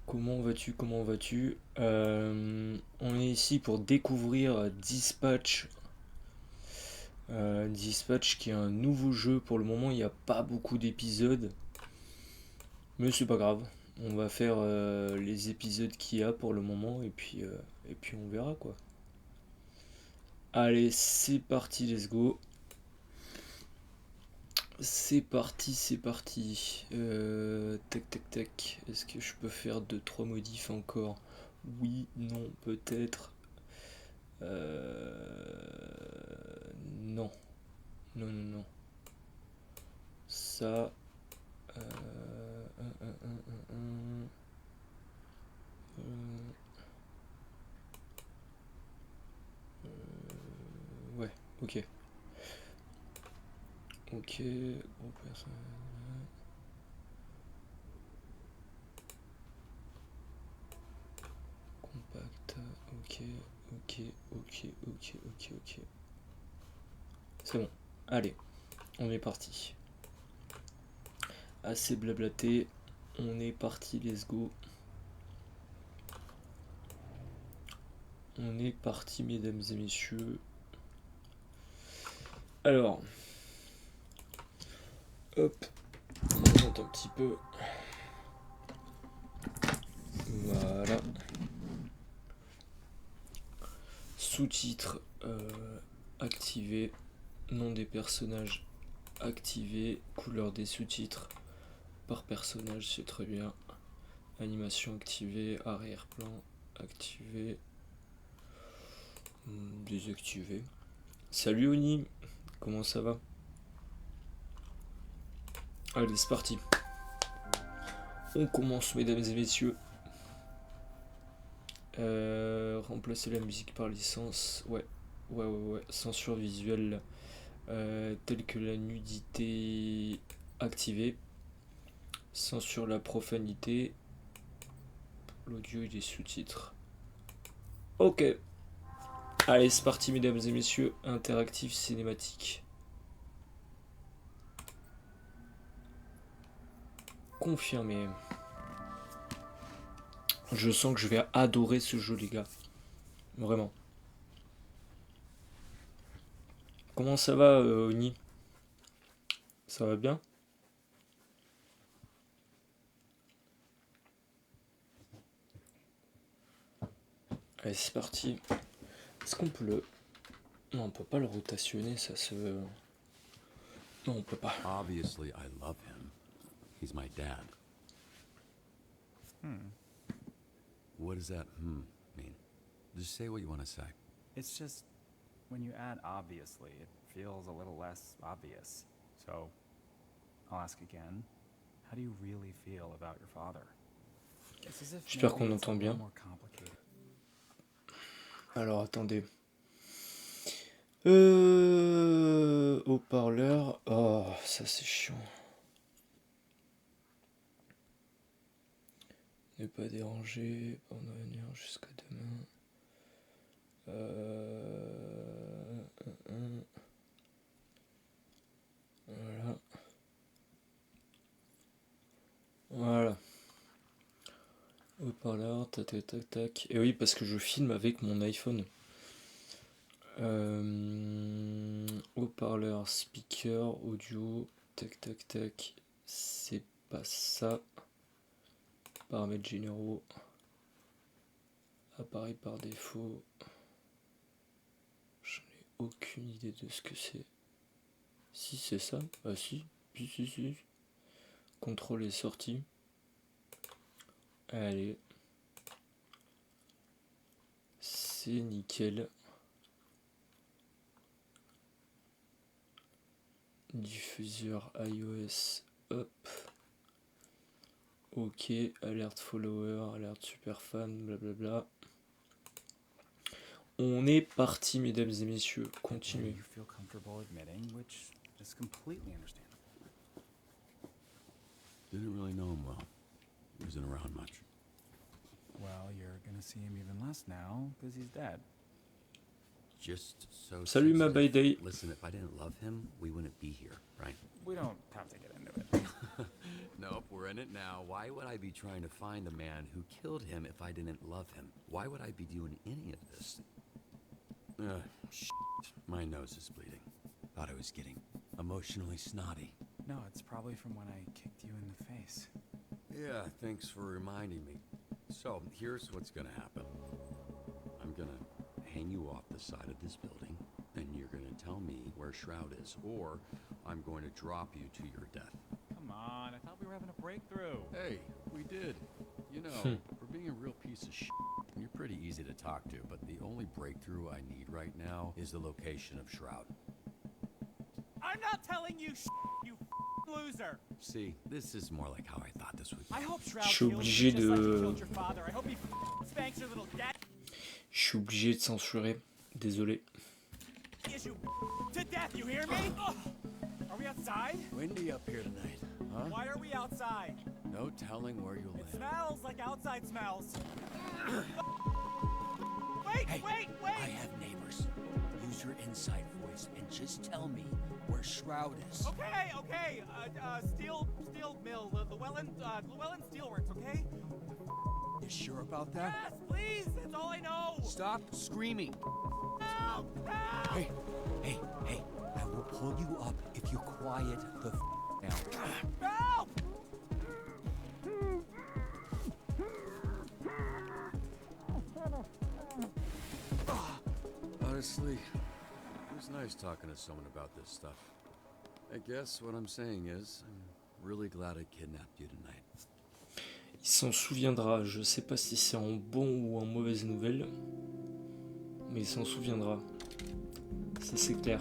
Comment vas-tu? Comment vas-tu? On est ici pour découvrir Dispatch. Dispatch qui est un nouveau jeu. Pour le moment, il n'y a pas beaucoup d'épisodes. Mais c'est pas grave. On va faire les épisodes qu'il y a pour le moment et puis on verra quoi. Allez, c'est parti, let's go. C'est parti, c'est parti. Tac, tac, tac. Est-ce que je peux faire 2-3 modifs encore? Oui, non, peut-être. Non. Non, non, non. Ça. Ouais, ok. Ok. Bon, compact. Ok, ok, ok, ok, ok, ok. C'est bon. Allez, on est parti. Assez blablaté. On est parti, let's go. On est parti, mesdames et messieurs. Alors, hop, on monte un petit peu. Voilà. Sous-titres activés. Nom des personnages activé. Couleur des sous-titres par personnage, c'est très bien. Animation activée. Arrière-plan activé. Désactivé. Salut Oni, comment ça va? Allez, c'est parti. On commence, mesdames et messieurs. Remplacer la musique par licence. Ouais, ouais, ouais, ouais. Censure visuelle telle que la nudité activée. Censure la profanité. L'audio et les sous-titres. Ok. Allez, c'est parti, mesdames et messieurs. Interactif cinématique. Confirmé. Je sens que je vais adorer ce jeu, les gars. Vraiment. Comment ça va, Oni? Ça va bien? Allez, c'est parti. Est-ce qu'on peut le... Non, on peut pas le rotationner, ça se... Non, on peut pas. Obviously, I love him. He's my dad. What does that mean? Just say what you want to say. It's just, when you add obviously, it feels a little less obvious. So, I'll ask again. How do you really feel about your father? It's as if J'espère maybe qu'on it's a entend little bien. more complicated. Alors, attendez. Haut-parleur. Oh, ça c'est chiant. Ne pas déranger. On va venir jusqu'à demain. Voilà. Voilà. Haut-parleur, tac tac tac tac. Et oui, parce que je filme avec mon iPhone. Haut-parleur, speaker, audio, tac tac tac. C'est pas ça. Paramètres généraux. Appareil par défaut. J'en ai aucune idée de ce que c'est. Si c'est ça. Ah si. Si. Contrôle et sortie. Allez. C'est nickel. Diffuseur iOS. Hop. Ok. Alerte follower. Alerte super fan. Blablabla. On est parti, mesdames et messieurs. Continuez. You feel comfortable admitting, which is completely understandable. Didn't really know him well. He wasn't around much. Well, you're gonna see him even less now, because he's dead. Just so Salut ma sensitive. by day. Listen, if I didn't love him, we wouldn't be here, right? We don't have to get into it. Nope, we're in it now. Why would I be trying to find the man who killed him if I didn't love him? Why would I be doing any of this? Shit. My nose is bleeding. Thought I was getting emotionally snotty. No, it's probably from when I kicked you in the face. Yeah, thanks for reminding me. So, here's what's gonna happen. I'm gonna hang you off the side of this building, and you're gonna tell me where Shroud is, or I'm going to drop you to your death. Come on, I thought we were having a breakthrough. Hey, we did. You know, for being a real piece of shit, you're pretty easy to talk to, but the only breakthrough I need right now is the location of Shroud. I'm not telling you you loser. See, this is more like how I thought this would be. I hope Shroud Je suis kills obligé you just like de- he killed your father. I hope he spanks your little dad. Je suis obligé de censurer. Désolé. You to death, you hear me? Are we outside? Windy up here tonight, huh? Why are we outside? No telling where you'll It land. smells like outside smells. Wait, Hey, wait, I wait! have neighbors. Use your inside voice and just tell me where Shroud is. Okay, okay. Steel mill, Llewellyn Steelworks. Okay. You sure about that? Yes, please. That's all I know. Stop screaming. Help! Help! Hey, I will pull you up if you quiet the down. Help! Honestly, it was nice talking to someone about this stuff. I guess what I'm saying is, I'm really glad I kidnapped you tonight. Il s'en souviendra. Je sais pas si c'est en bon ou en mauvaise nouvelle. Mais il s'en souviendra. Ça c'est clair.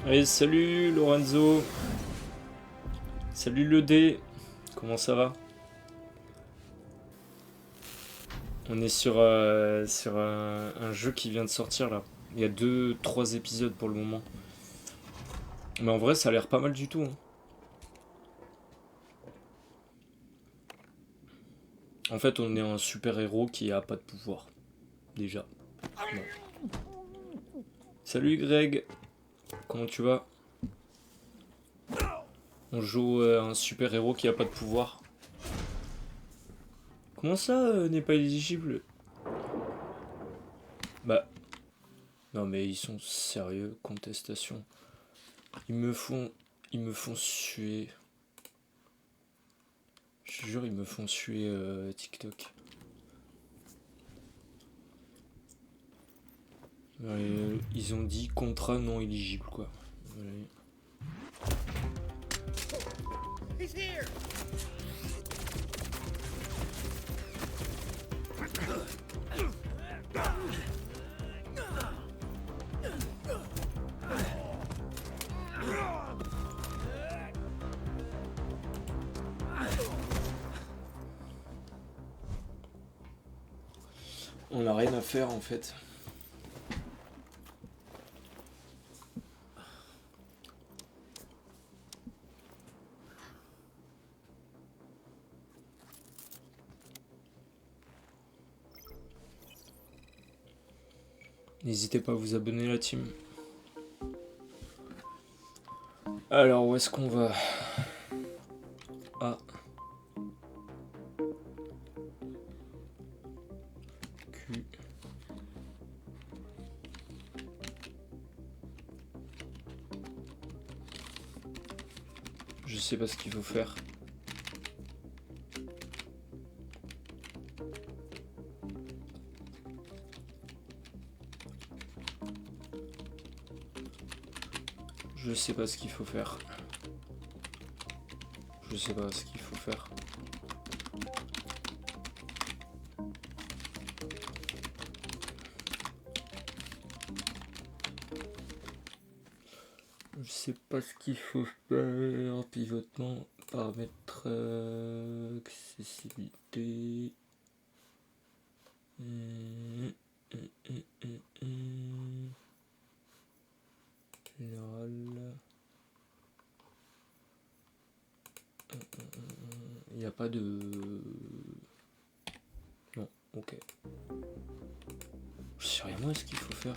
Allez, salut Lorenzo. Salut le D. Comment ça va? On est sur un jeu qui vient de sortir là. Il y a 2-3 épisodes pour le moment. Mais en vrai, ça a l'air pas mal du tout, hein. En fait, on est un super-héros qui a pas de pouvoir. Déjà. Bon. Salut Greg. Comment tu vas? On joue un super-héros qui a pas de pouvoir. Comment ça n'est pas éligible? Bah. Non mais ils sont sérieux, contestation. Ils me font suer. Je te jure, ils me font suer TikTok. Ils ont dit contrat non éligible quoi. Allez. He's here. On n'a rien à faire en fait. N'hésitez pas à vous abonner à la team. Alors, où est-ce qu'on va? Ah. Q. Je sais pas ce qu'il faut faire. Je sais pas ce qu'il faut faire. Je sais pas ce qu'il faut faire. sais pas ce qu'il faut faire. Pivotement, paramètres, accessibilité. Général. Il n'y a pas de... Non, ok. Je sais rien moi ce qu'il faut faire.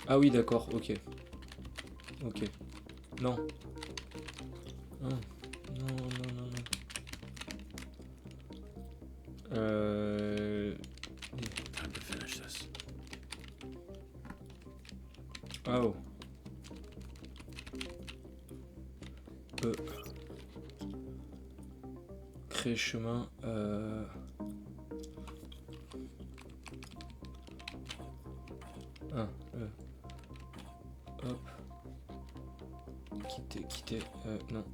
Ah oui d'accord, ok. Ok. Non. Non, non, non, non, non. Time to finish this. Ah oh. Créer chemin. Hop. Quitter. Non.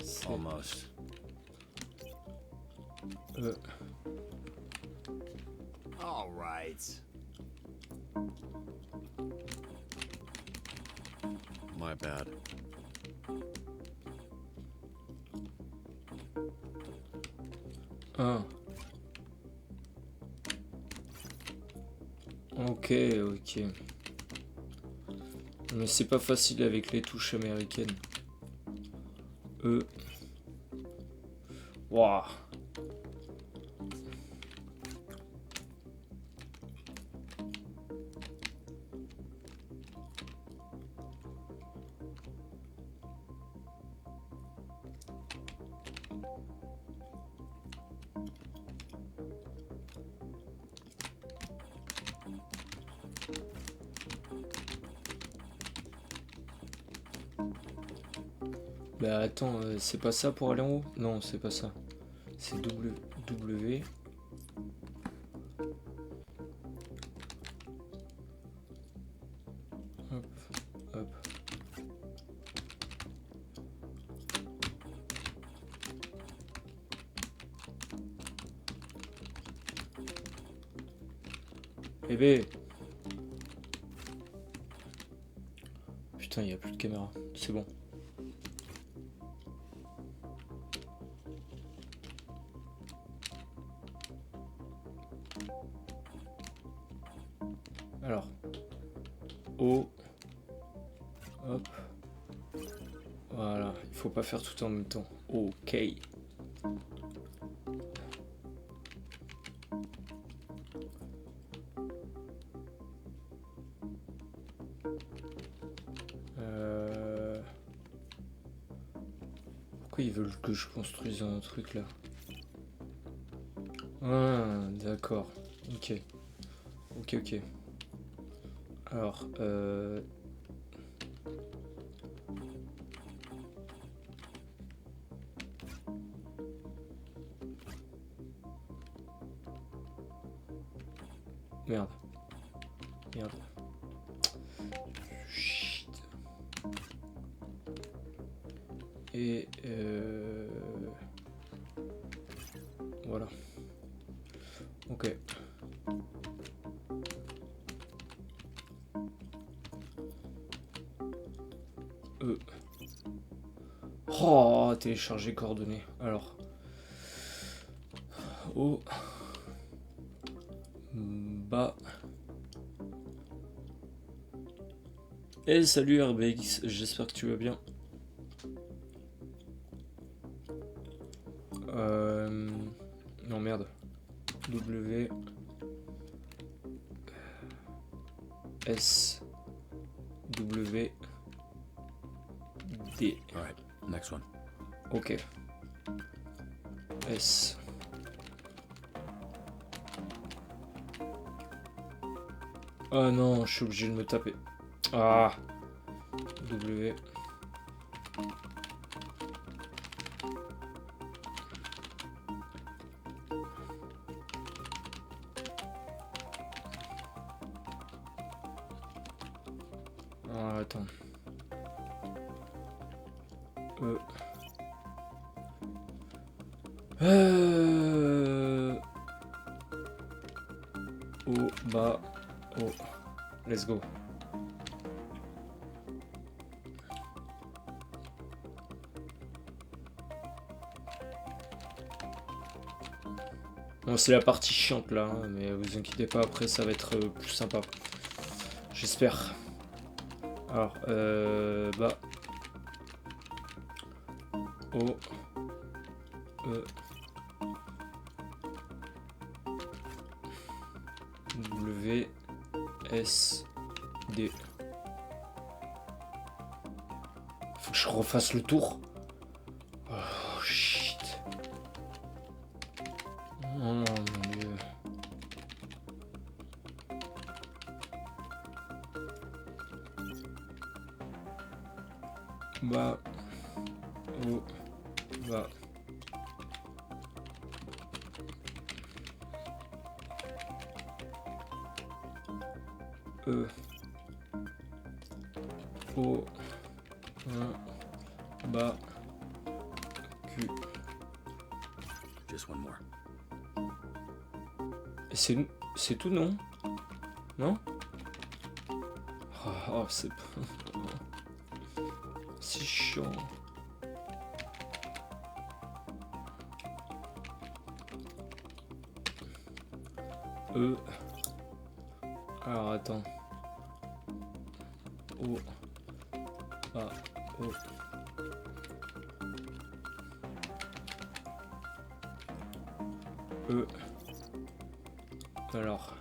C'est- Almost. All right. My bad. Ah. Ok, ok. Mais c'est pas facile avec les touches américaines. Waouh. Bah attends, c'est pas ça pour aller en haut? Non, c'est pas ça. C'est W. Hop, hop. Bébé. Putain, il n'y a plus de caméra. C'est bon. Alors. O. Hop. Voilà. Il faut pas faire tout en même temps. Ok. Pourquoi ils veulent que je construise un truc là? Ah, d'accord. Ok. Ok. Alors, Merde. Chut. Et voilà. Ok. Oh, télécharger coordonnées. Alors. Au bas. Hey, salut RBX, j'espère que tu vas bien. Non, merde. W. S. W. D. All right, next one. Ok. S. Ah non, je suis obligé de me taper. Ah. W. Ah, attends. Au bas. Oh, let's go. Bon, c'est la partie chiante là, hein, mais vous inquiétez pas, après ça va être plus sympa. J'espère. Alors, bah. O. E. W. S. D. Faut que je refasse le tour. Oh shit. Oh mon dieu. Bah. O. Bah. E. O. 1. Bas. Q. Just one more. Et c'est tout, non? Non? Oh, c'est... c'est chiant. E. Alors, attends. O. A. O. E. Alors.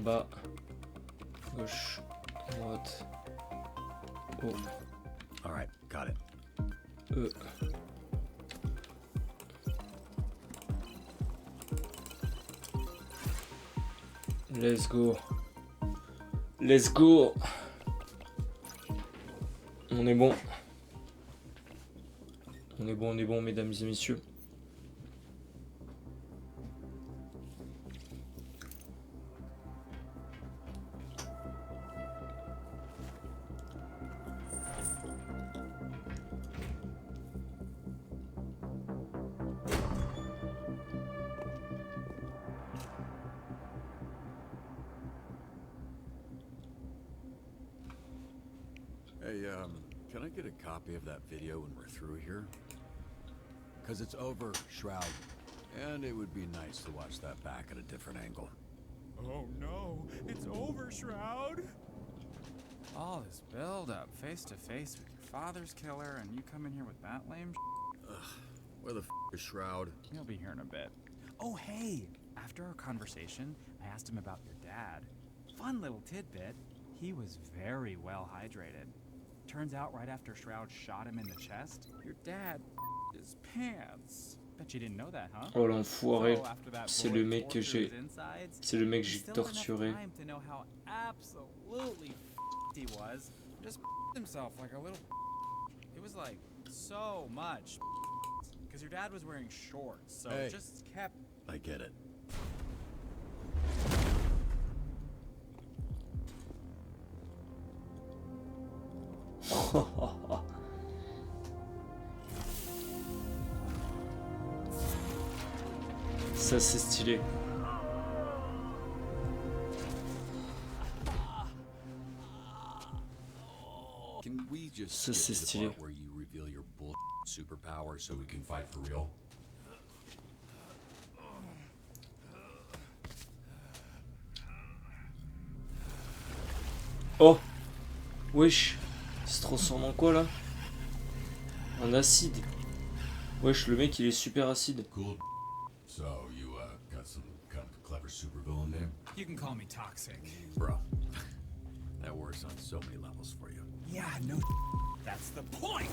Bas. Gauche. Droite. O. All right, got it. E. Let's go. Let's go. On est bon. On est bon, mesdames et messieurs. Hey, can I get a copy of that video when we're through here? Because it's over, Shroud. And it would be nice to watch that back at a different angle. Oh no, it's over, Shroud! All this build up, face to face with your father's killer, and you come in here with that lame Where the is Shroud? You'll be here in a bit. Oh, hey! After our conversation, I asked him about your dad. Fun little tidbit. He was very well hydrated. Turns out right after Shroud shot him in the chest, your dad his pants. Bet you didn't know that, huh? Oh l'enfoiré. So after that C'est boy le mec que tore through j'ai... his insides, C'est le mec que j'ai still enough torturé. time to know how absolutely he was. Just himself like a little. It was like so much. Because your dad was wearing shorts, so Hey. it just kept. I get it. Ça c'est stylé. Can we just Ça, skip c'est to the stylé. part where you reveal your bull superpower so we can fight for real? Oh. Wesh. Il se transforme en quoi là? En acide. Wesh, le mec il est super acide. Cool. So you got some kind of clever supervillain there, You can call me toxic. bro. That works on so many levels for you. Yeah, no. That's the point.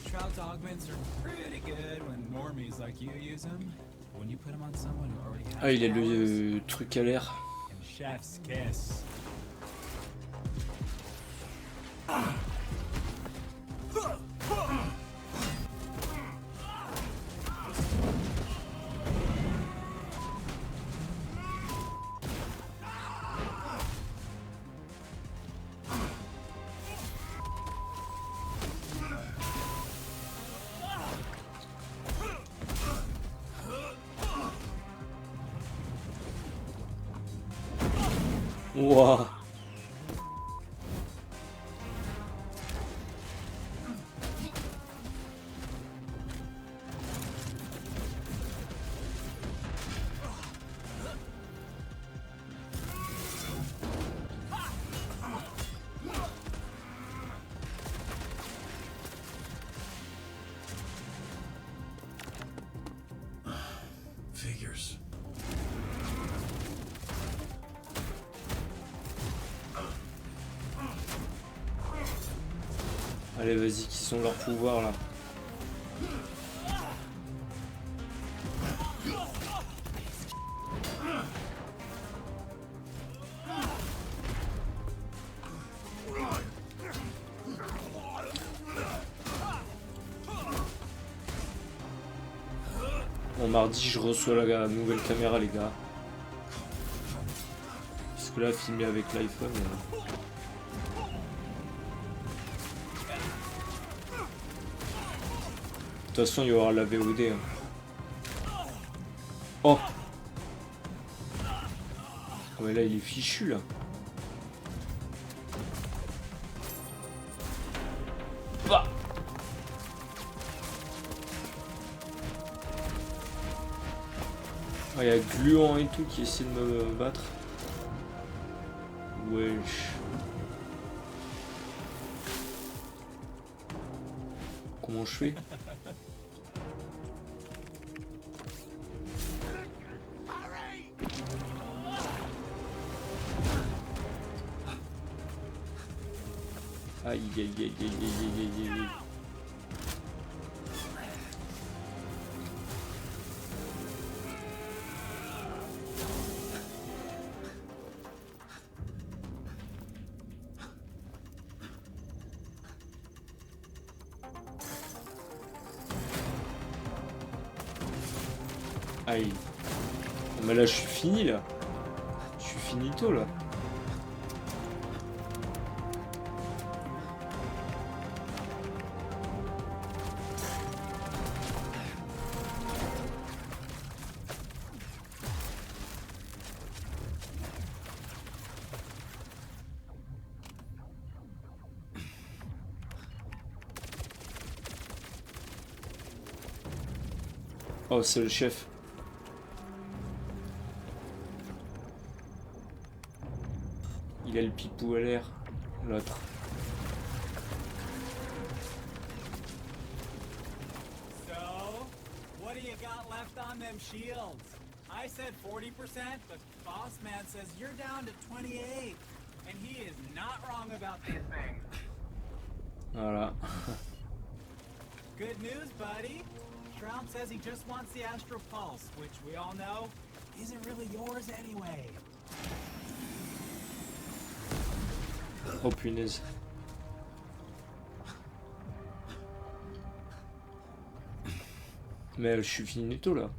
Shroud's augments are pretty good when normies like you use them. When you put them on someone who already has Ah, il a powers, le truc à l'air. and chef's kiss. Ouah. Figures. Allez, vas-y, qui sont leurs pouvoirs là? Bon, mardi, je reçois la nouvelle caméra, les gars. Parce que là, filmé avec l'iPhone. De toute façon, il y aura la VOD. Hein. Oh! Oh, mais là, il est fichu, là. Bah! Ah, il y a Gluant et tout qui essaie de me battre. Wesh. Comment je fais? Aïe aïe aïe aïe aïe aïe aïe aïe. Aïe. Mais là je suis fini là. Je suis finito là. Oh, c'est le chef. Il a le pipou à l'air, l'autre. So, what do you got left on them shields? I said 40%, but Boss Man says you're down to 28. And he is not wrong about these things. Voilà. Good news, buddy. Shroud says he just wants the Astral Pulse, which we all know isn't really yours anyway. Oh punaise. Mais je suis finito là.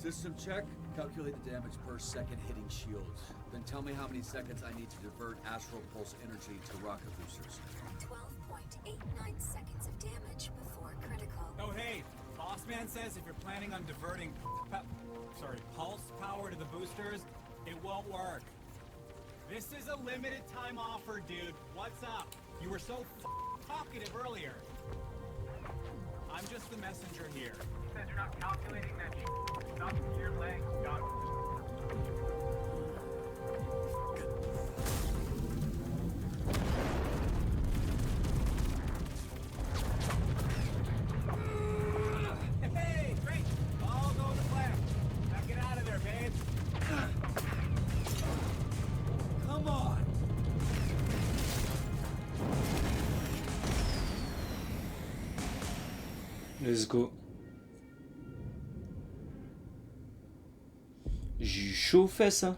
System check. Calculate the damage per second hitting shields. Then tell me how many seconds I need to divert Astral Pulse energy to rocket boosters. 12.89 seconds of damage before critical. Oh hey, Boss Man says if you're planning on diverting pulse power to the boosters, it won't work. This is a limited time offer, dude. What's up? You were so talkative earlier. I'm just the messenger here. He says you're not calculating that stuff to your legs, Doc. Hey, great! All go to plan. Now get out of there, babe. Come on! Let's go. J'ai eu chaud aux fesses, hein.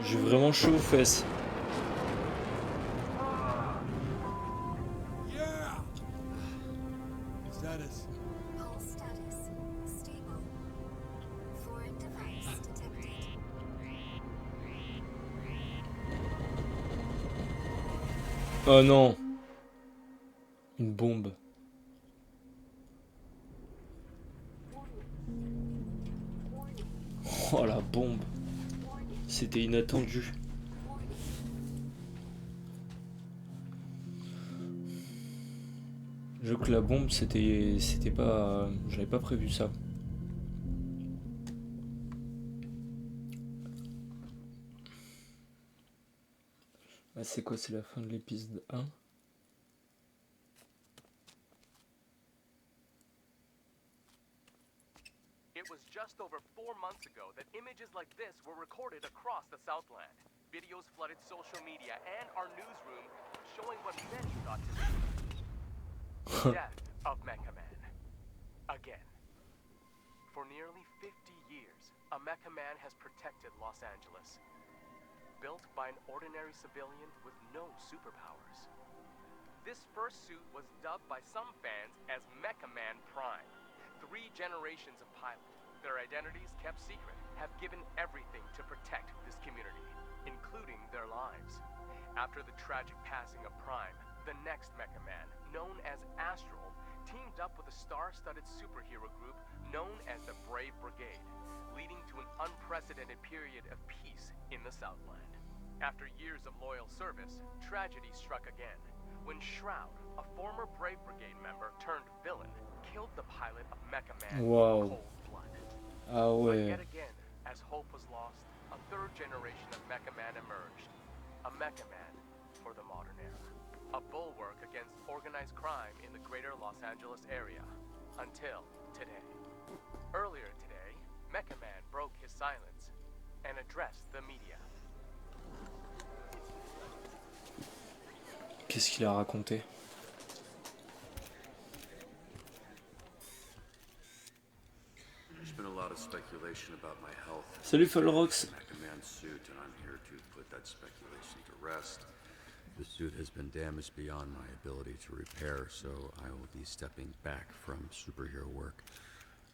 J'ai vraiment chaud aux fesses. Yeah! Status. Pulse status stable. Foreign device detected. Oh non. Une bombe. Oh la bombe. C'était inattendu. Je que la bombe, c'était pas, j'avais pas prévu ça. Ah, c'est quoi, c'est la fin de l'épisode 1? It was just over 4 months ago that images like this were recorded across the Southland. Videos flooded social media and our newsroom, showing what many thought to be the death of Mecha Man. Again. For nearly 50 years, a Mecha Man has protected Los Angeles. Built by an ordinary civilian with no superpowers. This first suit was dubbed by some fans as Mecha Man Prime. 3 generations of pilots, their identities kept secret, have given everything to protect this community, including their lives. After the tragic passing of Prime, the next Mecha Man, known as Astral, teamed up with a star-studded superhero group known as the Brave Brigade, leading to an unprecedented period of peace in the Southland. After years of loyal service, tragedy struck again, when Shroud, a former Brave Brigade member turned villain, killed the pilot of Mecha Man Wow. in cold blood. Ah But ouais. yet again, as hope was lost, a 3rd generation of Mecha Man emerged. A Mecha Man for the modern era. A bulwark against organized crime in the greater Los Angeles area. Until today. Earlier today, Mecha Man broke his silence and addressed the media. Qu'est-ce qu'il a raconté? There's been a lot of speculation about my health. Salut Falrox. Mecha Man suit, and I'm here to put that speculation to rest. The suit has been damaged beyond my ability to repair, so I will be stepping back from superhero work.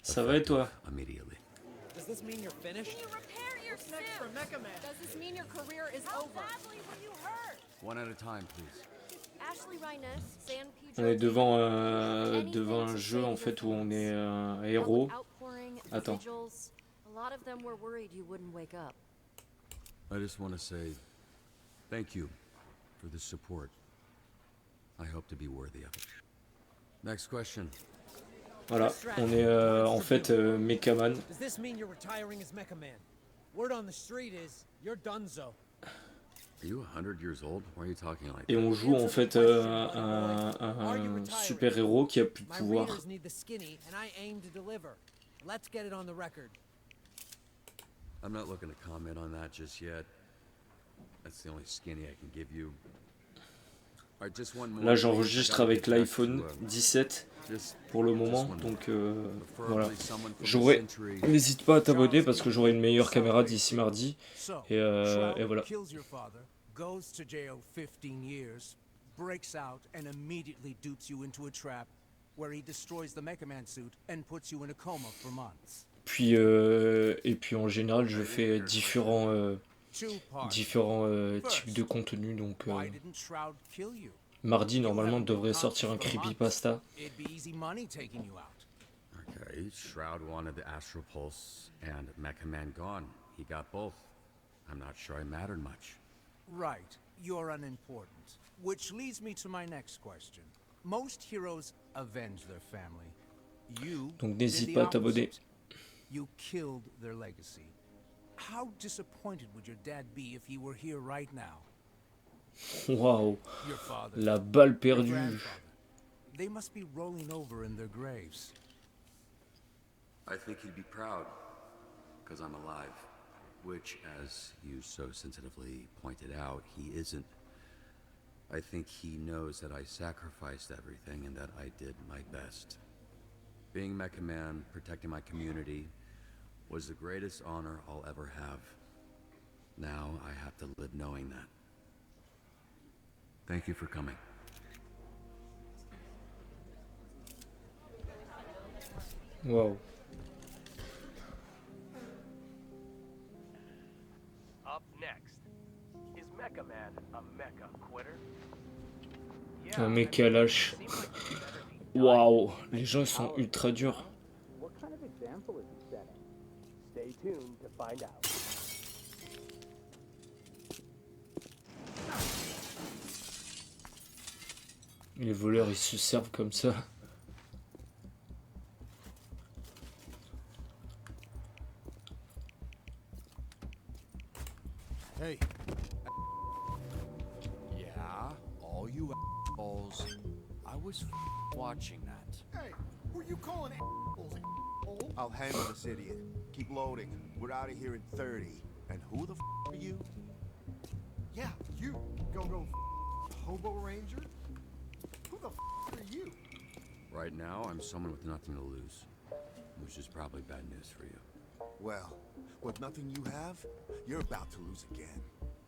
Ça va et toi? Immediately. Does this mean you're finished? Can you repair your What's next for suit? Mecha Man? Does this mean your career is How over? badly were you hurt? One at a time, please. Ashley Rhinus, San On est devant un jeu en fait où on est un héros. Attends. A lot of them were worried you wouldn't wake up. I just want to say thank you for the support. I hope to be worthy of it. Next question. Voilà, on est en fait Mecha Man. Does this mean you're retiring as Mecha Man? Word on the street is you're donezo. Are you 100 years old? Why are you talking like Et that? on joue en fait un super héros qui a plus de My pouvoir. readers need the skinny, and I aim to deliver. Let's get it on the record. I'm not looking to comment on that just yet. That's the only skinny I can give you. All right, just one more. Là j'enregistre avec l'iPhone Just 17 pour le moment, one donc more. voilà. Preferably someone from J'aurai, the Century. n'hésite pas à t'abonner parce que j'aurai une meilleure caméra d'ici mardi. So, Et Shroud voilà. kills your father, goes to jail 15 years, breaks out, and immediately dupes you into a trap where he destroys the Mecha Man suit and puts you in a coma for months. Puis et puis en général je fais différents Two parts. types de contenus, donc Why didn't Shroud kill you? mardi normalement devrait sortir un creepypasta. It'd be easy money taking you out. Okay, Shroud wanted the Astral Pulse and Mecha Man gone. He got both. I'm not sure I mattered much. Right, you're unimportant. Which leads me to my next question. Most heroes avenge their family. You Donc did n'hésite the pas à t'abonner. opposite. You killed their legacy. How disappointed would your dad be if he were here right now? Waouh, Your father, la balle your perdue. grandfather. They must be rolling over in their graves. I think he'd be proud, because I'm alive. Which, as you so sensitively pointed out, he isn't. I think he knows that I sacrificed everything and that I did my best. Being Mecha Man, protecting my community, was the greatest honor I'll ever have. Now I have to live knowing that. Thank you for coming. Waouh. Up next, is Mecha Man a mecha quitter? Un mec à lâche. Waouh, les gens ils sont ultra durs. What kind of example is he setting? Stay tuned to find out. Les voleurs, ils se servent comme ça. Hey. Yeah, all you assholes. I was watching that. Hey, who you calling assholes? I'll handle this idiot. Keep loading. We're out of here in 30. And who the are you? Yeah, you. Go-go hobo ranger? Who the are you? Right now, I'm someone with nothing to lose. Which is probably bad news for you. Well, with nothing you have, you're about to lose again.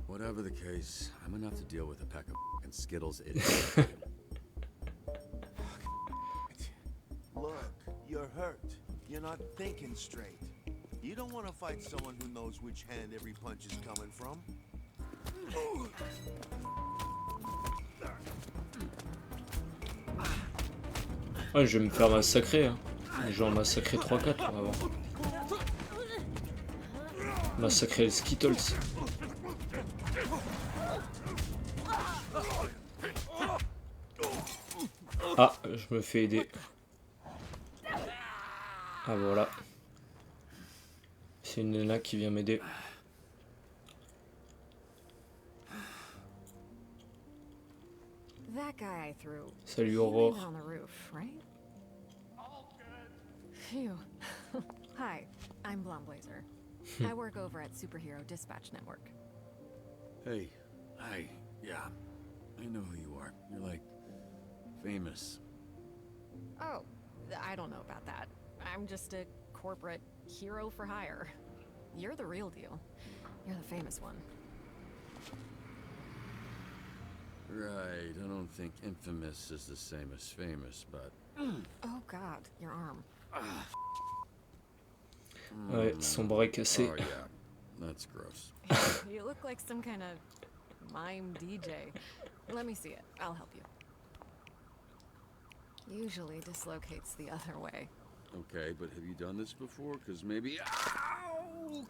Whatever the case, I'm enough to deal with a pack of f***ing Skittles idiots. Look, you're hurt. You're not thinking straight. You don't want to fight someone who knows which hand every punch is coming from. Ouais, je vais me faire massacrer. Hein. Genre massacrer 3-4 avant. Massacrer les Skittles. Ah, je me fais aider. Ah voilà. C'est une nana qui vient m'aider. That guy I threw. Salut he Aurore. landed on the roof, right? Phew. Hi, I'm Blonde Blazer. I work over at Superhero Dispatch Network. Hey, hi, yeah. I know who you are. You're like, famous. Oh, I don't know about that. I'm just a corporate hero for hire. You're the real deal. You're the famous one. Right, I don't think infamous is the same as famous, but... Oh god, your arm. Ouais, son bras est cassé. Oh yeah, that's gross. You look like some kind of mime DJ. Let me see it. I'll help you. Usually dislocates the other way. Okay, but have you done this before? Because maybe... Ow!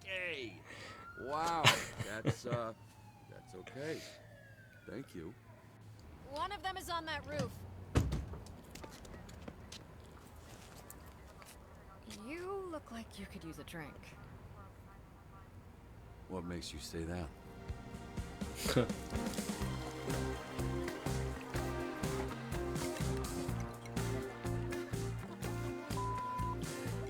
Okay! Wow, that's okay. Thank you. One of them is on that roof. You look like you could use a drink. What makes you say that?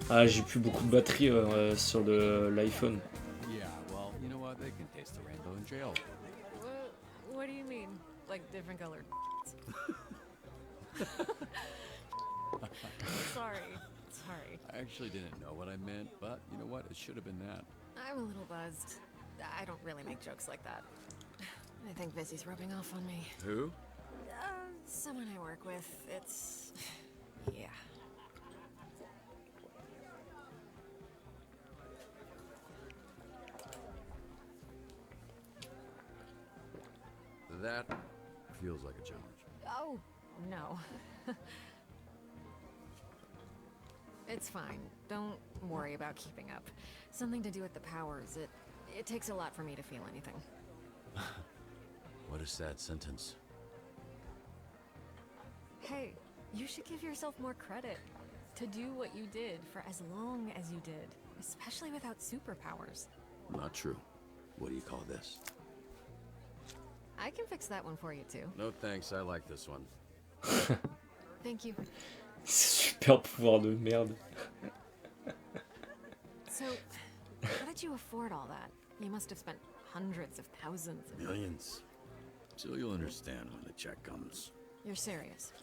Ah, j'ai plus beaucoup de batterie sur l'iPhone. Yeah, well, you know what? They can taste the rainbow in jail. What do you mean? Like different colored? Sorry. I actually didn't know what I meant, but you know what? It should have been that. I'm a little buzzed. I don't really make jokes like that. I think Vizzy's rubbing off on me. Who? Someone I work with. It's... yeah. That feels like a challenge. Oh, no. It's fine. Don't worry about keeping up. Something to do with the powers. It takes a lot for me to feel anything. What a sad sentence. Hey, you should give yourself more credit. To do what you did for as long as you did. Especially without superpowers. Not true. What do you call this? I can fix that one for you too. No thanks, I like this one. Thank you. Super pouvoir de merde. So, how did you afford all that? You must have spent hundreds of thousands of... Millions. So you'll understand when the check comes. You're serious?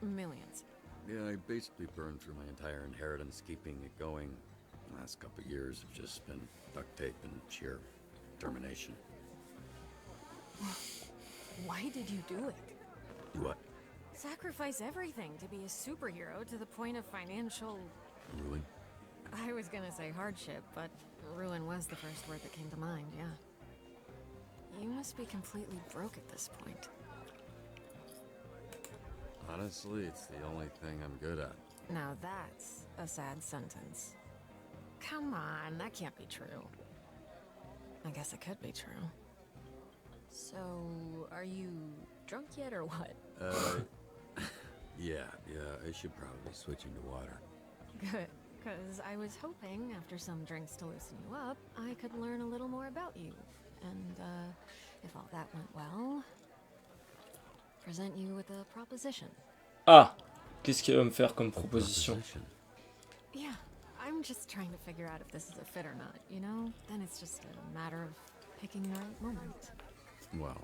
Millions. Yeah, I basically burned through my entire inheritance keeping it going. The last couple of years have just been duct tape and sheer determination. Why did you do it? You what? Sacrifice everything to be a superhero to the point of financial... Ruin? I was gonna say hardship, but ruin was the first word that came to mind, yeah. You must be completely broke at this point. Honestly, it's the only thing I'm good at. Now that's a sad sentence. Come on, that can't be true. I guess it could be true. So, are you drunk yet or what? Yeah, I should probably switch into water. Good, because I was hoping after some drinks to loosen you up, I could learn a little more about you. And, if all that went well, present you with a proposition. Ah! Qu'est-ce qu'il va me faire comme proposition? Proposition. Yeah, I'm just trying to figure out if this is a fit or not, you know? Then it's just a matter of picking the right moment. Well,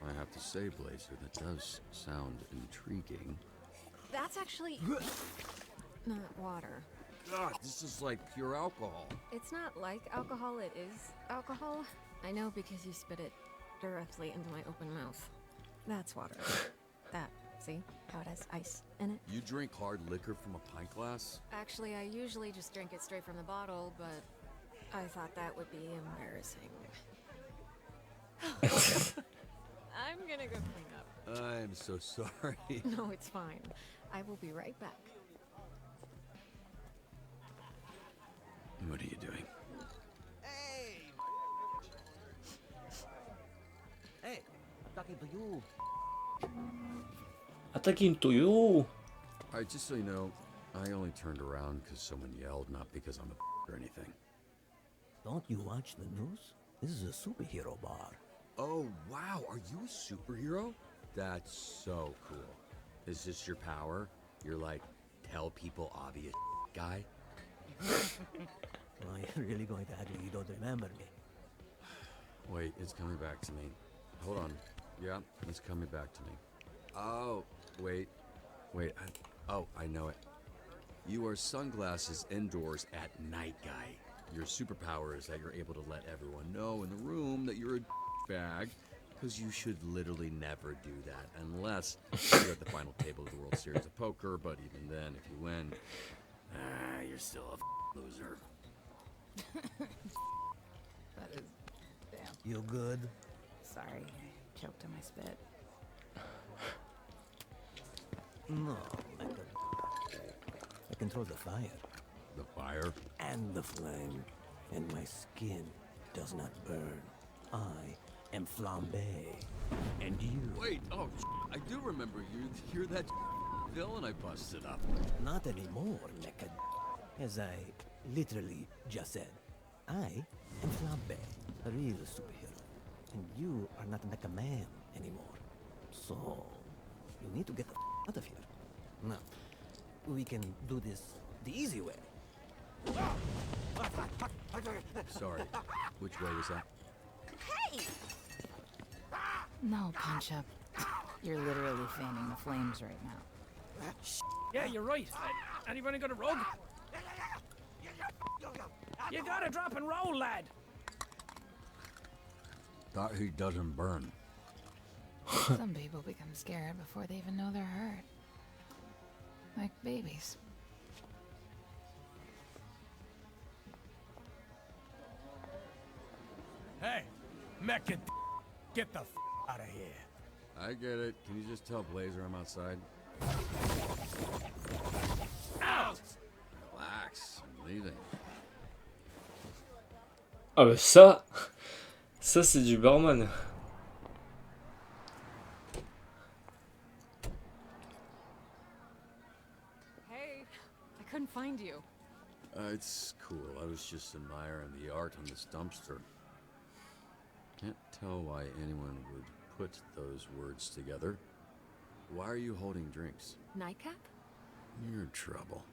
I have to say, Blazer, that does sound intriguing. That's actually not water. God, this is like pure alcohol. It's not like alcohol, it is alcohol. I know because you spit it directly into my open mouth. That's water. That, see? How it has ice in it? You drink hard liquor from a pint glass? Actually, I usually just drink it straight from the bottle, but I thought that would be embarrassing. I'm gonna go clean up. I'm so sorry. No, it's fine. I will be right back. What are you doing? Hey, I'm talking to you. Attacking Toyo! Alright, just so you know, I only turned around because someone yelled, not because I'm a or anything. Don't you watch the news? This is a superhero bar. Oh, wow, are you a superhero? That's so cool. Is this your power? You're like, tell people obvious guy? Are you really going to act like you don't remember me? Wait, it's coming back to me. Hold on. Yeah, it's coming back to me. Oh, wait. I know it. You wear sunglasses indoors at night, guy. Your superpower is that you're able to let everyone know in the room that you're a bag, because you should literally never do that unless you're at the final table of the World Series of Poker, but even then, if you win, you're still a loser. That is... damn. You good? Sorry, choked on my spit. No, I control the fire. The fire? And the flame. And my skin does not burn. I am Flambe. And you... Wait, I do remember you. You're that villain I busted up. Not anymore, Mecha. As I literally just said, I am Flambe, a real superhero. And you are not Mecha Man anymore. So, you need to get the out of here. Now, we can do this the easy way. Sorry. Which way was that? Hey! No, Punch Up. You're literally fanning the flames right now. Yeah, you're right. Anybody got a rug? You gotta drop and roll, lad. Thought he doesn't burn. Some people become scared before they even know they're hurt. Like babies. Hey, Mecha, get the out of here. I get it. Can you just tell Blazer I'm outside? Out! Relax. I'm leaving. Ah bah ça c'est du barman. Hey, I couldn't find you. It's cool. I was just admiring the art on this dumpster. Can't tell why anyone would put those words together. Why are you holding drinks? Nightcap? You're in trouble.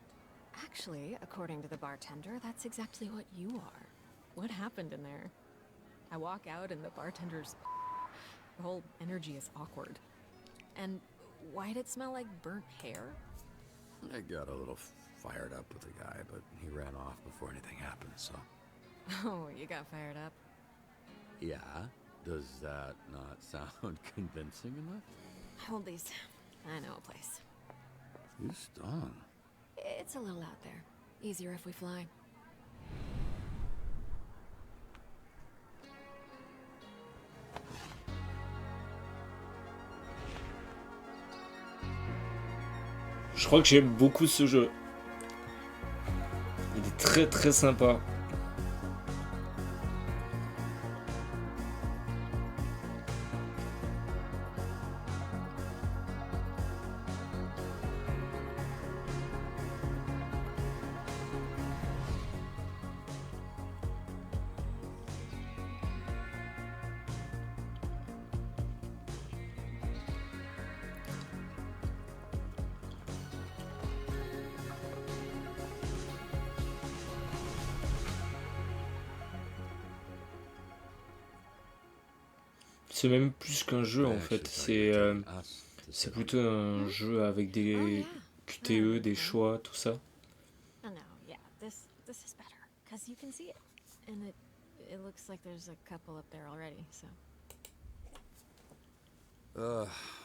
Actually, according to the bartender, that's exactly what you are. What happened in there? I walk out and the bartender's... The whole energy is awkward. And why'd it smell like burnt hair? I got a little fired up with the guy, but he ran off before anything happened, so... Oh, you got fired up? Yeah? Does that not sound convincing enough? Hold these. I know a place. You stung. It's a little out there. Easier if we fly. Je crois que j'aime beaucoup ce jeu. Il est très très sympa. C'est même plus qu'un jeu en fait, c'est plutôt un jeu avec des QTE, des choix, tout ça. Oh no, yeah, this is better because you can see it, and it looks like there's a couple up there already. So.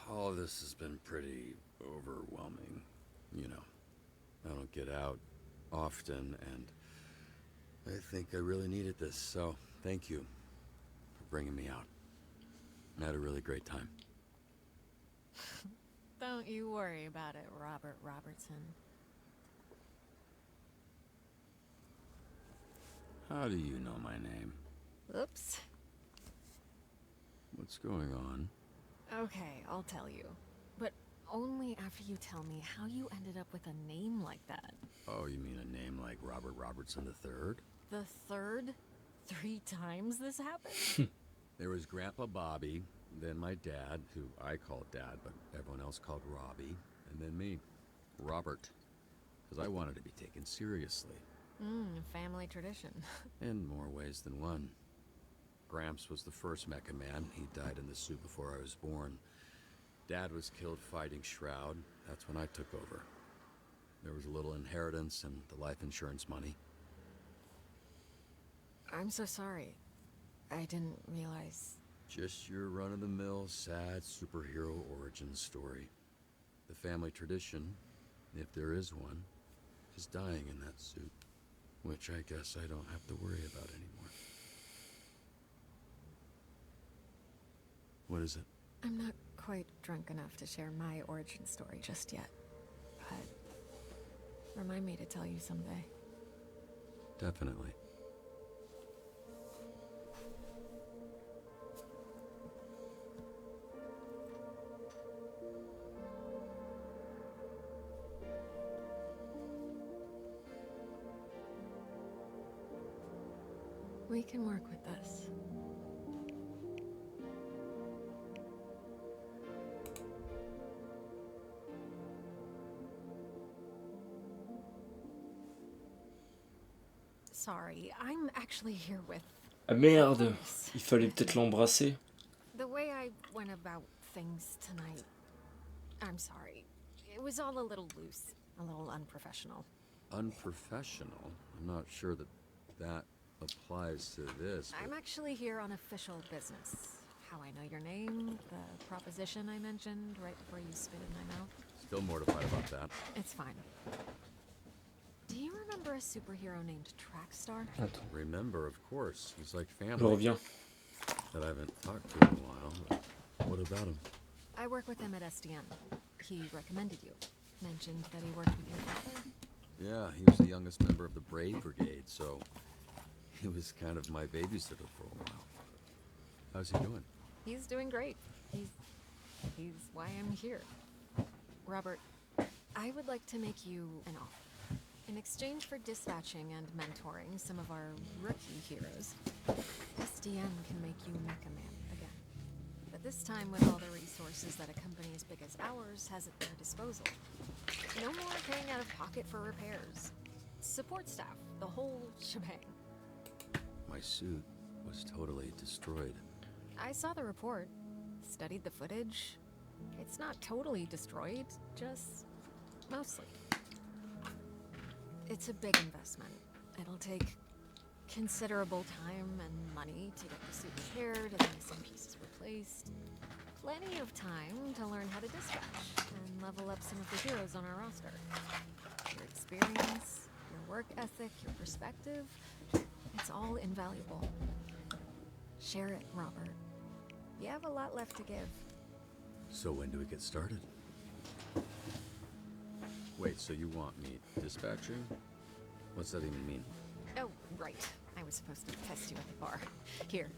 All of this has been pretty overwhelming. You know, I don't get out often, and I think I really needed this. So thank you for bringing me out. I had a really great time. Don't you worry about it, Robert Robertson. How do you know my name? Oops. What's going on? Okay, I'll tell you. But only after you tell me how you ended up with a name like that. Oh, you mean a name like Robert Robertson III? The third? 3 times this happened? There was Grandpa Bobby, then my dad, who I called Dad, but everyone else called Robbie, and then me, Robert, because I wanted to be taken seriously. Family tradition. In more ways than one. Gramps was the first Mecha Man. He died in the suit before I was born. Dad was killed fighting Shroud. That's when I took over. There was a little inheritance and the life insurance money. I'm so sorry. I didn't realize. Just your run-of-the-mill, sad superhero origin story. The family tradition, if there is one, is dying in that suit. Which I guess I don't have to worry about anymore. What is it? I'm not quite drunk enough to share my origin story just yet. But remind me to tell you someday. Definitely. We can work with this. Sorry, I'm actually here with... Ah merde, il fallait peut-être l'embrasser. The way I went about things tonight, I'm sorry. It was all a little loose, a little unprofessional. Unprofessional? I'm not sure that applies to this. I'm actually here on official business. How I know your name, the proposition I mentioned right before you spit in my mouth. Still mortified about that. It's fine. Do you remember a superhero named Trackstar? Attends. Remember, of course. He's like family. Je reviens. That I haven't talked to in a while. But what about him? I work with him at SDN. He recommended you. Mentioned that he worked with your father. Yeah, he was the youngest member of the Brave Brigade, so he was kind of my babysitter for a while. How's he doing? He's doing great. He's why I'm here. Robert, I would like to make you an offer. In exchange for dispatching and mentoring some of our rookie heroes, SDN can make you Mecha Man again. But this time with all the resources that a company as big as ours has at their disposal. No more paying out of pocket for repairs. Support staff, the whole shebang. My suit was totally destroyed. I saw the report, studied the footage. It's not totally destroyed, just mostly. It's a big investment. It'll take considerable time and money to get the suit repaired and the missing pieces replaced. Plenty of time to learn how to dispatch and level up some of the heroes on our roster. Your experience, your work ethic, your perspective, it's all invaluable. Share it, Robert. You have a lot left to give. So when do we get started? Wait, so you want me dispatching? What's that even mean? Oh, right. I was supposed to test you at the bar. Here.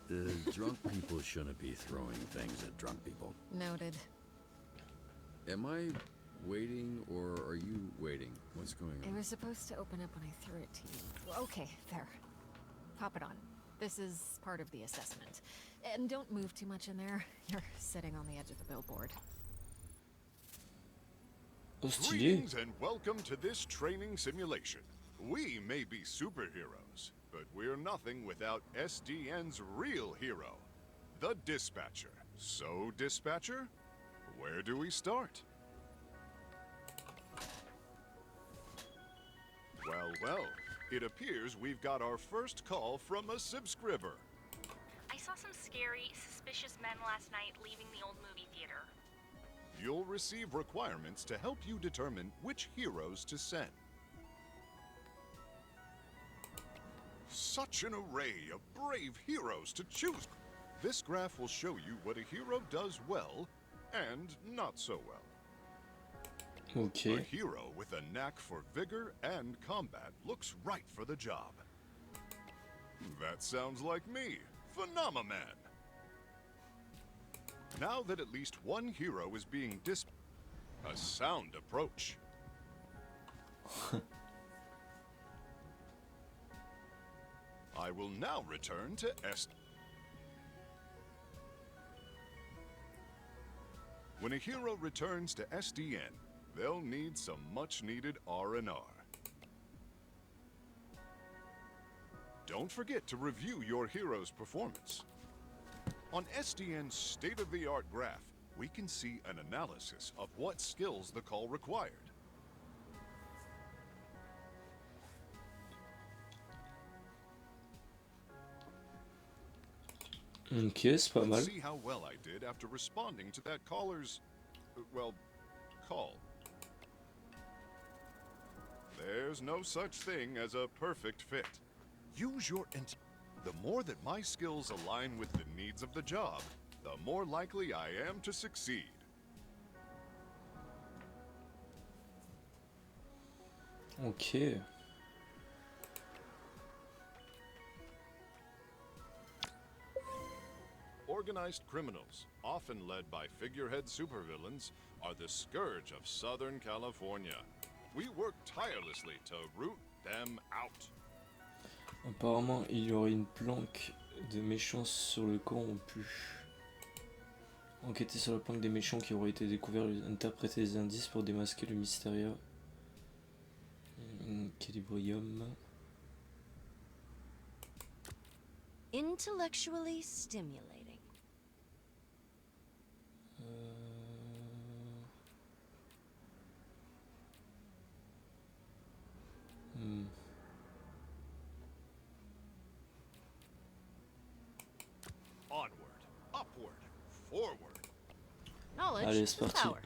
The drunk people shouldn't be throwing things at drunk people. Noted. Am I waiting, or are you waiting? What's going on? It was supposed to open up when I threw it to you. Okay, there. Pop it on. This is part of the assessment. And don't move too much in there. You're sitting on the edge of the billboard. Greetings and welcome to this training simulation. We may be superheroes, but we're nothing without SDN's real hero. the Dispatcher. So, Dispatcher, where do we start? Well, well, it appears we've got our first call from a subscriber. I saw some scary, suspicious men last night leaving the old movie theater. You'll receive requirements to help you determine which heroes to send. Such an array of brave heroes to choose. This graph will show you what a hero does well and not so well. Okay. A hero with a knack for vigor and combat looks right for the job. That sounds like me, Phenomaman. Now that at least one hero is being a sound approach. I will now return to S. When a hero returns to SDN, they'll need some much-needed R&R. Don't forget to review your hero's performance. On SDN's state-of-the-art graph, we can see an analysis of what skills the call required. Ok, c'est pas mal. See how well I did after responding to that caller's, well, call. There's no such thing as a perfect fit. Use your the more that my skills align with the needs of the job, the more likely I am to succeed. Ok. Organized criminals, often led by figurehead supervillains, are the scourge of Southern California. We work tirelessly to root them out. Apparemment, il y aurait une planque de méchants sur le camp ont pu enquêter sur la planque des méchants qui auraient été découverts et interpréter des indices pour démasquer le mystérieux Calibrium. Intellectually stimulating. Onward, upward, forward. Knowledge Allez, is c'est parti. power.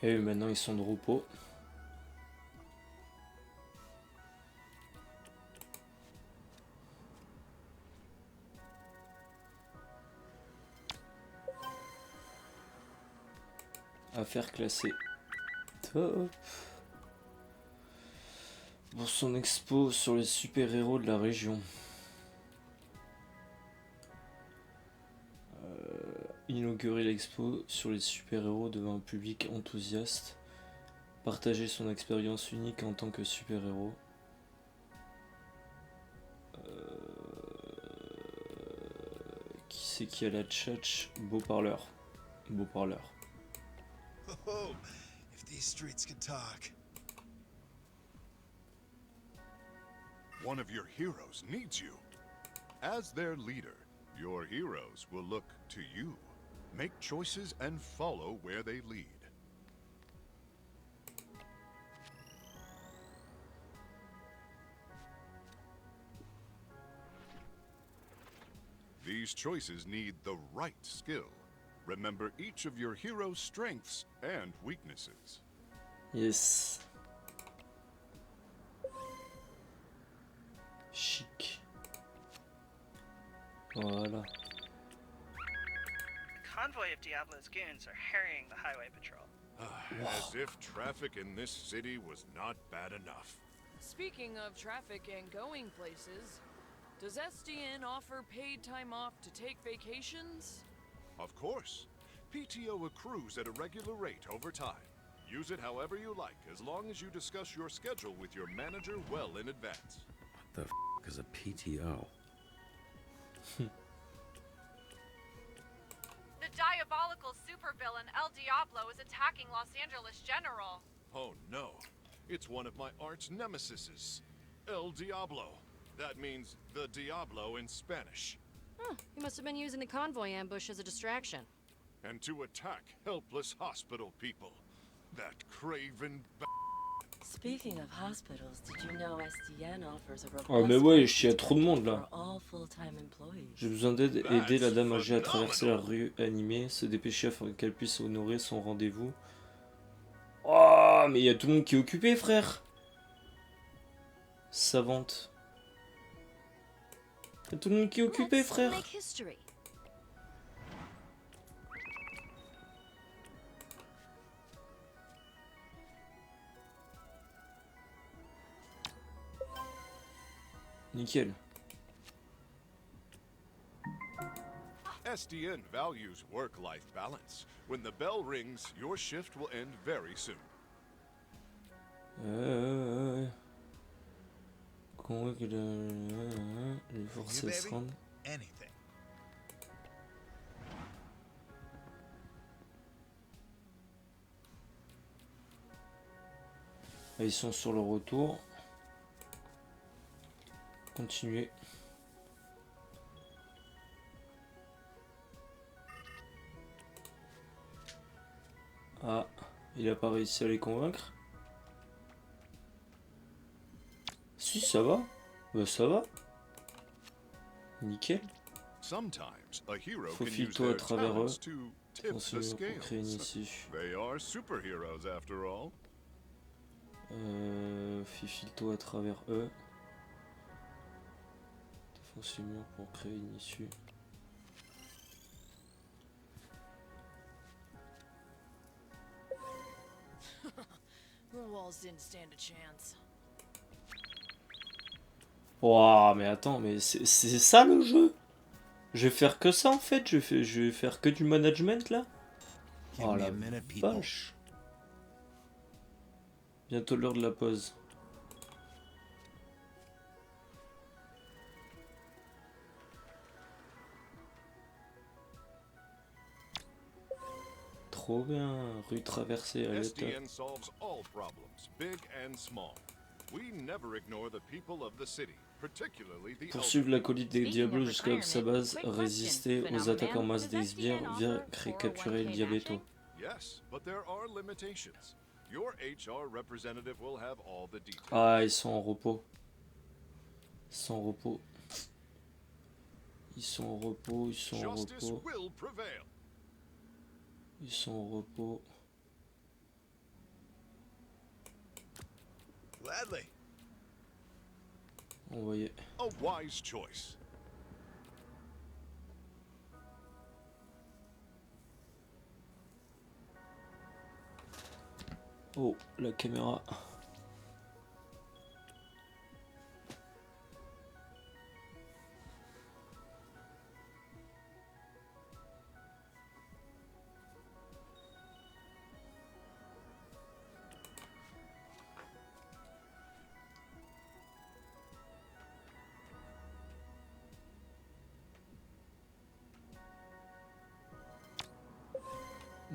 Et maintenant ils sont de repos. Affaire classée. Top. Pour son expo sur les super-héros de la région. Inaugurer l'expo sur les super-héros devant un public enthousiaste. Partager son expérience unique en tant que super-héros. Qui c'est qui a la tchatch? Beau parleur. Beau parleur. Oh, if these streets could talk. One of your heroes needs you. As their leader, your heroes will look to you. Make choices and follow where they lead. These choices need the right skill. Remember each of your hero's strengths and weaknesses. Yes. Chic. Voilà. Convoy of Diablo's goons are harrying the highway patrol. As if traffic in this city was not bad enough. Speaking of traffic and going places, does SDN offer paid time off to take vacations? Of course. PTO accrues at a regular rate over time. Use it however you like, as long as you discuss your schedule with your manager well in advance. What the f is a PTO? El Diablo is attacking Los Angeles General. Oh no. It's one of my arch nemesises. El Diablo. That means the Diablo in Spanish. Huh, he must have been using the convoy ambush as a distraction. And to attack helpless hospital people. That craven Speaking of hospitals, did you know SDN offers a Oh mais ouais, il y a trop de monde là. for all full-time employees? J'ai besoin d'aide, aider la dame âgée à traverser la rue animée, se dépêcher afin qu'elle puisse honorer son rendez-vous. Oh, mais il y a tout le monde qui est occupé, frère. Savante. Il y a tout le monde qui est occupé, Let's frère. make history. Nickel. SDN values work-life balance. When the bell rings, your shift will end very soon. Convainc les forcer à se rendre. Anything. Ils sont sur le retour. Continuez. Ah, il a pas réussi à les convaincre. Si, ça va. Bah ça va. Nickel. Sometimes a hero can use Faufile-toi their à travers eux. talents to tip the Transfère pour créer une scales. issue. They are superheroes after all. Faufile-toi à travers eux. Défonce le mur pour créer une issue. The walls didn't stand a chance. Ouah, mais attends, mais c'est ça le jeu? Je vais faire que ça en fait? Je vais faire que du management là? Oh la vache. Bientôt l'heure de la pause. Trop bien, rue traversée à l'état. SDN solves all problems, big and small. We never ignore the people of the city, particularly the Poursuivre l'acolyte des Diablos jusqu'à sa base, résister aux attaques en masse des sbires, vient capturer le Diabetto. Yes, but there are limitations. Your HR representative will have all the details. Ah, ils sont en repos. Ils sont en repos. Ils sont en repos, ils sont en Justice repos. will prevail. Ils sont en repos. Gladly. Envoyé. A wise choice. Oh, la caméra.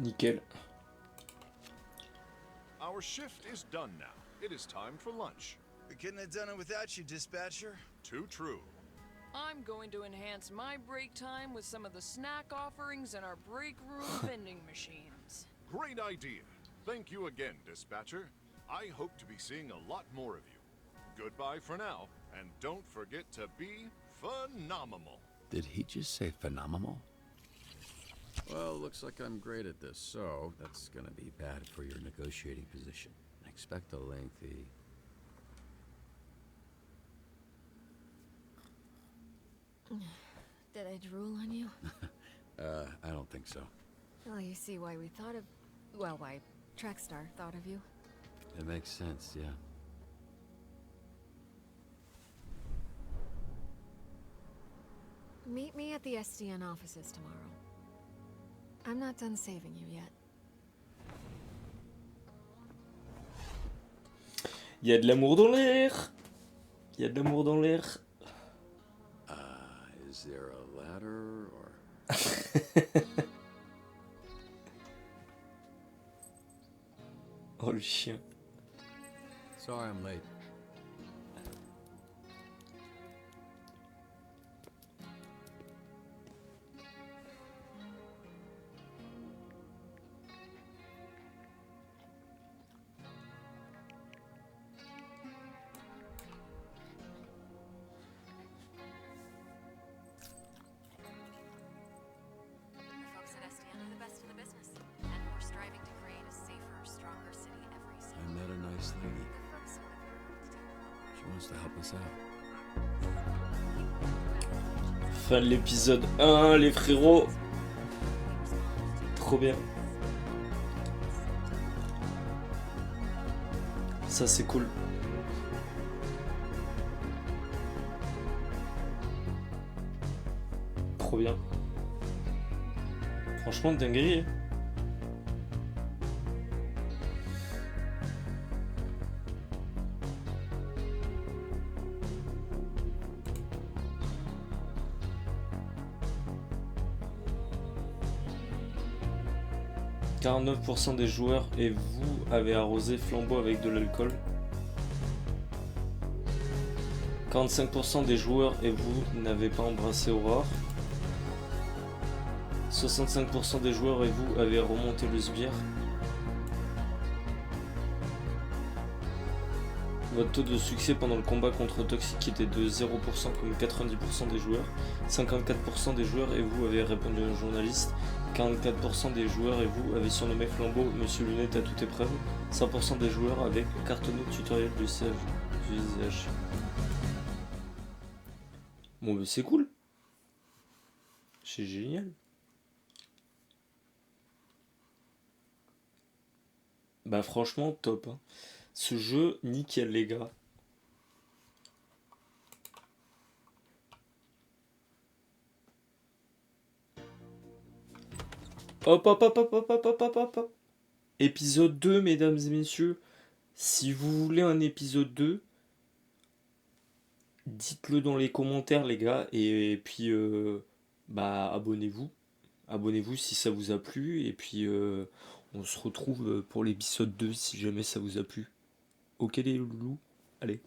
Nickel. Our shift is done now. It is time for lunch. We couldn't have done it without you, dispatcher. Too true. I'm going to enhance my break time with some of the snack offerings in our break room vending machines. Great idea. Thank you again, dispatcher. I hope to be seeing a lot more of you. Goodbye for now, and don't forget to be phenomenal. Did he just say phenomenal? Well, looks like I'm great at this, so that's gonna be bad for your negotiating position. Expect a lengthy... Did I drool on you? I don't think so. Well, you see why we thought of... Well, why Trackstar thought of you. It makes sense, yeah. Meet me at the SDN offices tomorrow. I'm not done saving you yet. Il y a de l'amour dans l'air. Il y a de l'amour dans l'air. Is there a ladder or... Oh le chien. Sorry I'm late. The folks at SDN are the best in the business, and we're striving to create a safer, stronger city every I single met a nice lady. The folks over there She wants to help us out. Fin de l'épisode 1, les frérots. Trop bien. Ça c'est cool. Trop bien. Franchement, dinguerie. Hein. « 49% des joueurs et vous avez arrosé Flambeau avec de l'alcool. 45% des joueurs et vous n'avez pas embrassé Aurore. 65% des joueurs et vous avez remonté le sbire. Votre taux de succès pendant le combat contre Toxic était de 0% comme 90% des joueurs. 54% des joueurs et vous avez répondu à un journaliste. 44% des joueurs et vous avez surnommé Flambeau Monsieur Lunette à toute épreuve. 100% des joueurs avec cartonné tutoriel du siège du visage. Bon bah c'est cool. C'est génial. Bah franchement top. Hein. Ce jeu nickel les gars. Hop hop hop hop hop hop hop hop hop hop. Épisode 2 mesdames et messieurs. Si vous voulez un épisode 2, dites-le dans les commentaires les gars. Et puis bah abonnez-vous. Abonnez-vous si ça vous a plu. Et puis on se retrouve pour l'épisode 2 si jamais ça vous a plu. Ok les loulous. Allez.